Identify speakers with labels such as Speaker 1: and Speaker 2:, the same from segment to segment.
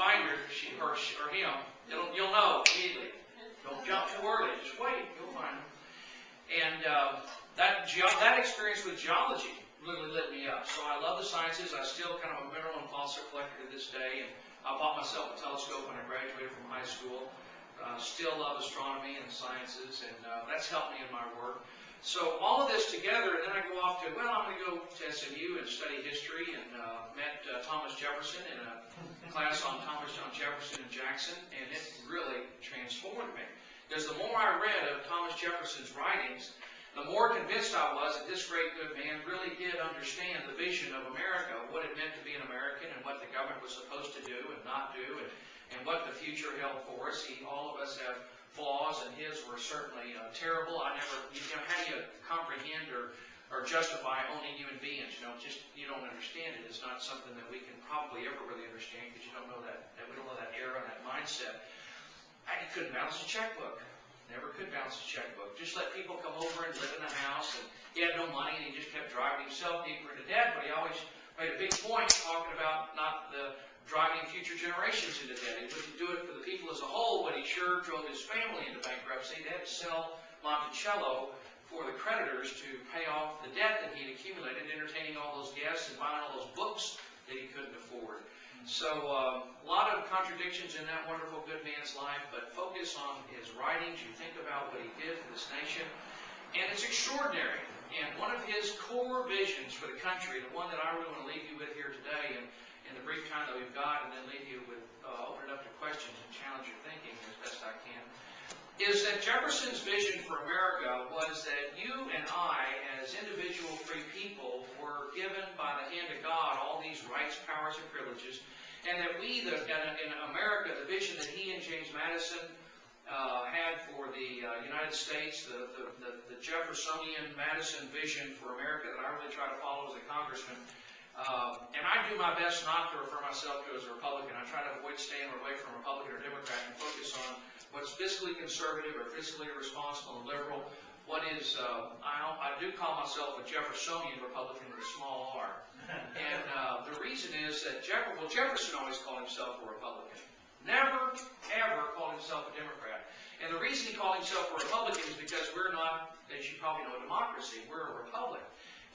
Speaker 1: find her, she or him, you'll know immediately. Don't jump too early. Just wait. You'll find her. And that experience with geology really lit me up. So I love the sciences. I still kind of a mineral and fossil collector to this day. And I bought myself a telescope when I graduated from high school. Still love astronomy and sciences, and that's helped me in my work. So all of this together, and then I go off to, well, I'm going to go to SMU and study history, and met Thomas Jefferson in a class on Thomas John Jefferson and Jackson, and it really transformed me. Because the more I read of Thomas Jefferson's writings, the more convinced I was that this great good man really did understand the vision of America, what it meant to be an American, and what the government was supposed to do and not do, and what the future held for us. All of us have flaws, and his were certainly terrible. How do you comprehend or justify owning human beings? You don't understand it. It's not something that we can probably ever really understand because you don't know that we don't know that era and that mindset. He couldn't balance a checkbook. Never could balance a checkbook. Just let people come over and live in the house, and he had no money, and he just kept driving himself deeper into debt. But he always made a big point talking about not the driving future generations into debt. He wouldn't do it for the people as a whole, but he sure drove his family into bankruptcy. They had to sell Monticello for the creditors to pay off the debt that he'd accumulated, entertaining all those guests and buying all those books that he couldn't afford. So a lot of contradictions in that wonderful good man's life, but focus on his writings. You think about what he did for this nation, and it's extraordinary. And one of his core visions for the country, the one that I really want to leave you with here today, and in the brief time that we've got, and then leave you with, open it up to questions and challenge your thinking as best I can, is that Jefferson's vision for America was that you and I, as individual free people, were given by the hand of God all these rights, powers, and privileges, and that we, in America, the vision that he and James Madison had for the United States, the Jeffersonian Madison vision for America that I really try to follow as a congressman. And I do my best not to refer myself to as a Republican. I try to avoid staying away from Republican or Democrat and focus on what's fiscally conservative or fiscally responsible and liberal. What is, I do call myself a Jeffersonian Republican with a small r. And the reason is that Jefferson always called himself a Republican. Never, ever called himself a Democrat. And the reason he called himself a Republican is because we're not, as you probably know, a democracy. We're a republic.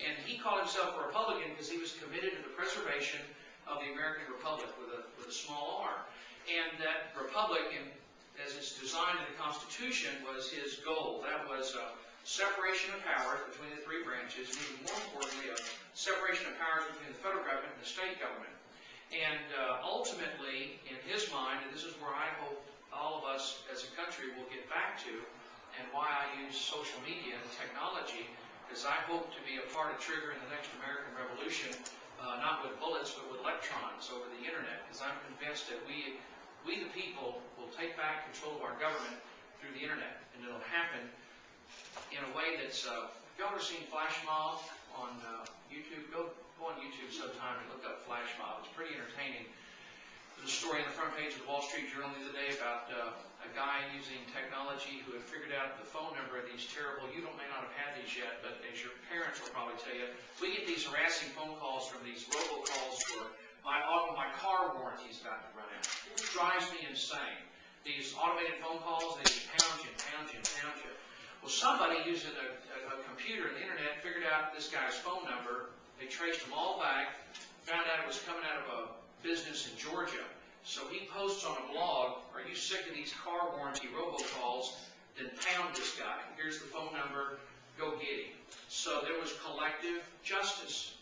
Speaker 1: And he called himself a Republican because he was committed to the preservation of the American Republic with a small r. And that republic, as it's designed in the Constitution, was his goal. That was separation of powers between the three branches, and even more importantly, a separation of powers between the federal government and the state government. And ultimately, in his mind, and this is where I hope all of us as a country will get back to, and why I use social media and technology, is I hope to be a part of triggering the next American Revolution, not with bullets, but with electrons over the internet, because I'm convinced that we the people will take back control of our government through the internet, and it'll happen in a way that's, if y'all ever seen Flash Mob on YouTube, go on YouTube sometime and look up Flash Mob. It's pretty entertaining. There's a story on the front page of the Wall Street Journal the other day about a guy using technology who had figured out the phone number of these terrible, you may not have had these yet, but as your parents will probably tell you, we get these harassing phone calls from these robocalls for my car warranty is about to run out. It drives me insane. These automated phone calls, they just pound you and pound you and pound you. Well, somebody using a computer and the internet figured out this guy's phone number. They traced them all back, found out it was coming out of a business in Georgia. So he posts on a blog, are you sick of these car warranty robocalls? Then pound this guy. Here's the phone number. Go get him. So there was collective justice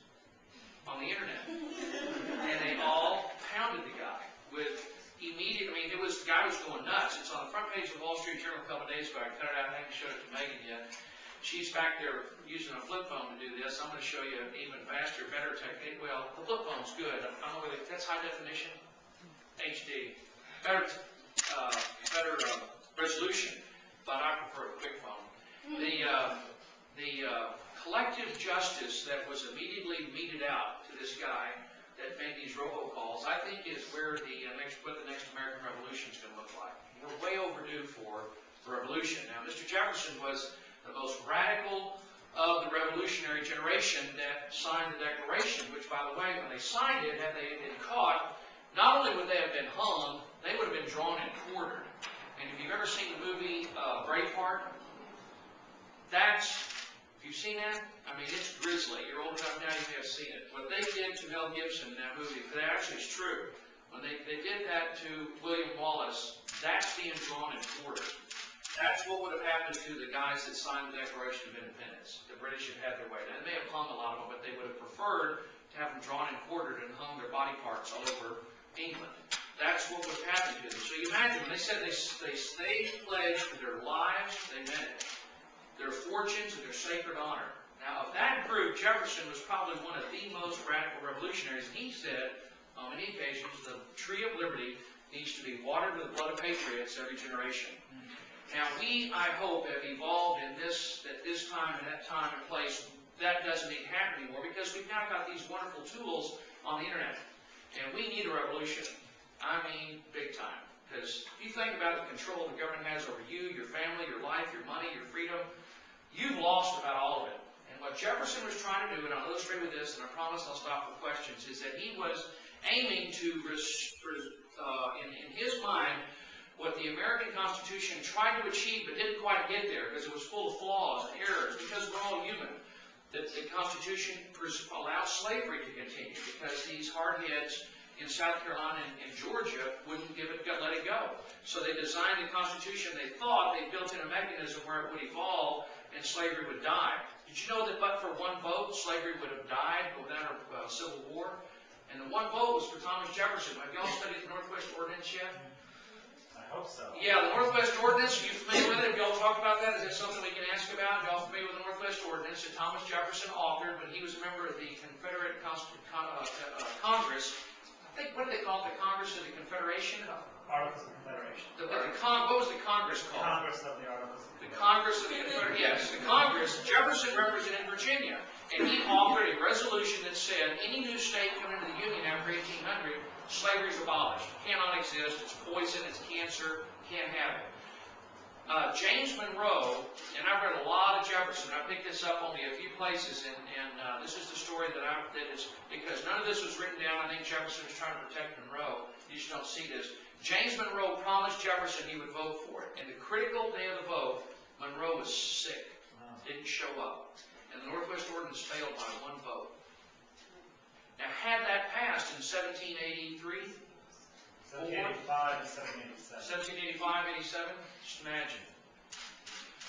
Speaker 1: on the internet. And they all pounded the guy with immediate, the guy was going nuts. It's on the front page of the Wall Street Journal a couple of days ago. I cut it out. I haven't showed it to Megan yet. She's back there using a flip phone to do this. I'm going to show you an even faster, better technique. Well, the flip phone's good. I don't know whether that's high definition. HD. Better resolution, but I prefer a quick phone. The collective justice that was immediately meted out to this guy that made these robocalls, I think is where what the next American Revolution is going to look like. We're way overdue for revolution. Now, Mr. Jefferson was the most radical of the revolutionary generation that signed the Declaration, which, by the way, when they signed it, had they been caught, not only would they have been hung, they would have been drawn and quartered. And if you've ever seen the movie Braveheart, if you've seen that, I mean, it's grisly. You're old enough now, you may have seen it. What they did to Mel Gibson in that movie, that actually is true. When they did that to William Wallace, that's being drawn and quartered. That's what would have happened to the guys that signed the Declaration of Independence. The British had had their way. They may have hung a lot of them, but they would have preferred to have them drawn and quartered and hung their body parts all over England. That's what would have happened to them. So you imagine, when they said they stayed pledged to their lives, they meant it. Their fortunes and their sacred honor. Now, of that group, Jefferson was probably one of the most radical revolutionaries. He said, on many occasions, the tree of liberty needs to be watered with the blood of patriots every generation. Now, we, I hope, have evolved in this, at this time and that time and place. That doesn't need to happen anymore because we've now got these wonderful tools on the internet. And we need a revolution. I mean, big time. Because if you think about the control the government has over you, your family, your life, your money, your freedom, you've lost about all of it. And what Jefferson was trying to do, and I'll illustrate with this, and I promise I'll stop for questions, is that he was aiming to, in his mind, what the American Constitution tried to achieve but didn't quite get there because it was full of flaws and errors, because we're all human. That the Constitution allowed slavery to continue because these hardheads in South Carolina and Georgia wouldn't let it go. So they designed the Constitution. They thought they built in a mechanism where it would evolve and slavery would die. Did you know that but for one vote, slavery would have died without a civil war? And the one vote was for Thomas Jefferson. Have y'all studied the Northwest Ordinance yet?
Speaker 2: I hope so.
Speaker 1: Yeah, the Northwest Ordinance, are you familiar with it? Have y'all talked about that? Is that something we can ask about? Y'all familiar with the Northwest Ordinance that Thomas Jefferson authored, but he was a member of the Confederate Congress. I think, what did they call it? The Congress of the Confederation?
Speaker 2: Articles of Confederation.
Speaker 1: What was the Congress called?
Speaker 2: Congress of the Articles of
Speaker 1: The Congress of the Confederation. Yes, the Congress. Jefferson represented Virginia, and he authored a resolution that said any new state coming into the Union after 1800, slavery is abolished. It cannot exist. It's poison. It's cancer. Can't have it. James Monroe, and I've read a lot of Jefferson. I picked this up only a few places, and this is the story that is, because none of this was written down. I think Jefferson was trying to protect Monroe. You just don't see this. James Monroe promised Jefferson he would vote for it. And the critical day of the vote, Monroe was sick. Didn't show up. And the Northwest Ordinance failed by one vote. Now, had that passed in 1783,
Speaker 2: 1785 and 1787.
Speaker 1: 1785, 87, just imagine.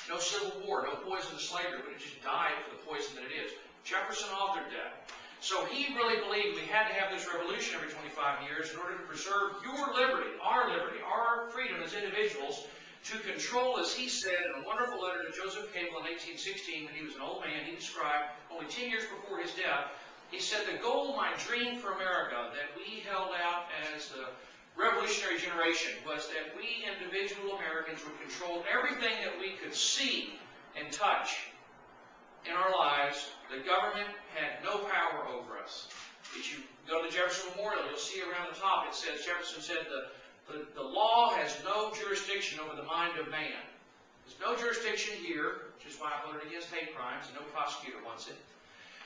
Speaker 1: No civil war, no poison to slavery, but it just died for the poison that it is. Jefferson authored that. So he really believed we had to have this revolution every 25 years in order to preserve your liberty, our freedom as individuals, to control, as he said in a wonderful letter to Joseph Cable in 1816, when he was an old man. He described, only 10 years before his death, he said, the goal, my dream for America, that we held out as the revolutionary generation, was that we individual Americans would control everything that we could see and touch in our lives. The government had no power over us. If you go to the Jefferson Memorial, you'll see around the top it says, Jefferson said, the law has no jurisdiction over the mind of man. There's no jurisdiction here, which is why I voted against hate crimes, and no prosecutor wants it.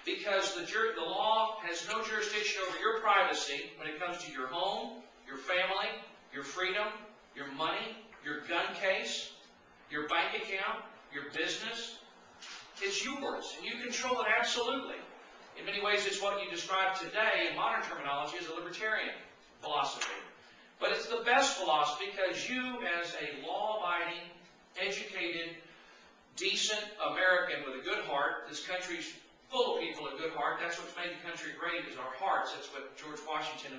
Speaker 1: Because the law has no jurisdiction over your privacy when it comes to your home, your family, your freedom, your money, your gun case, your bank account, your business. It's yours, and you control it absolutely. In many ways, it's what you describe today in modern terminology as a libertarian philosophy. But it's the best philosophy because you, as a law-abiding, educated, decent American with a good heart, this country's full of people of good heart. That's what's made the country great, is our hearts. That's what George Washington